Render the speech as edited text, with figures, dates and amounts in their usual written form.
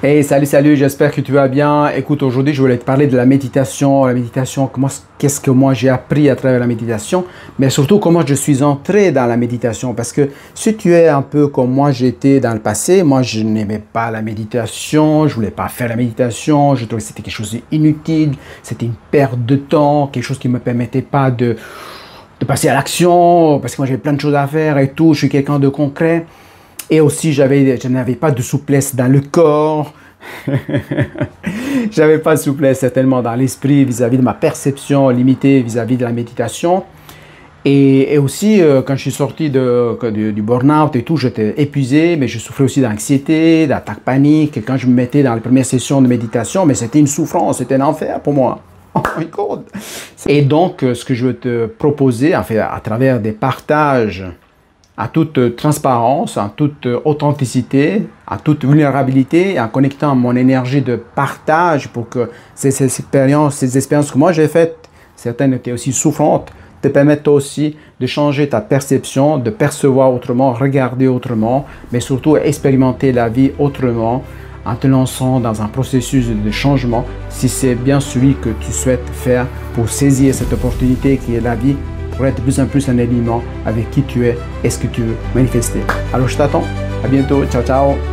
Hey, salut, j'espère que tu vas bien. Écoute, aujourd'hui, je voulais te parler de la méditation. Qu'est-ce que moi j'ai appris à travers la méditation, mais surtout comment je suis entré dans la méditation. Parce que si tu es un peu comme moi j'étais dans le passé, moi je n'aimais pas la méditation, je voulais pas faire la méditation, je trouvais que c'était quelque chose d'inutile, c'était une perte de temps, quelque chose qui ne me permettait pas de passer à l'action, parce que moi j'avais plein de choses à faire et tout, je suis quelqu'un de concret. Et aussi, je n'avais pas de souplesse dans le corps. J'avais pas de souplesse certainement dans l'esprit vis-à-vis de ma perception limitée vis-à-vis de la méditation. Et aussi, quand je suis sorti du burn-out et tout, j'étais épuisé, mais je souffrais aussi d'anxiété, d'attaque panique. Et quand je me mettais dans les premières sessions de méditation, mais c'était une souffrance, c'était un enfer pour moi. Oh my God. Et donc, ce que je veux te proposer, en fait, à travers des partages à toute transparence, en toute authenticité, à toute vulnérabilité, en connectant mon énergie de partage pour que ces expériences que moi j'ai faites, certaines étaient aussi souffrantes, te permettent aussi de changer ta perception, de percevoir autrement, regarder autrement, mais surtout expérimenter la vie autrement en te lançant dans un processus de changement si c'est bien celui que tu souhaites faire pour saisir cette opportunité qui est la vie, pour être de plus en plus un élément avec qui tu es et ce que tu veux manifester. Alors je t'attends. À bientôt. Ciao, ciao.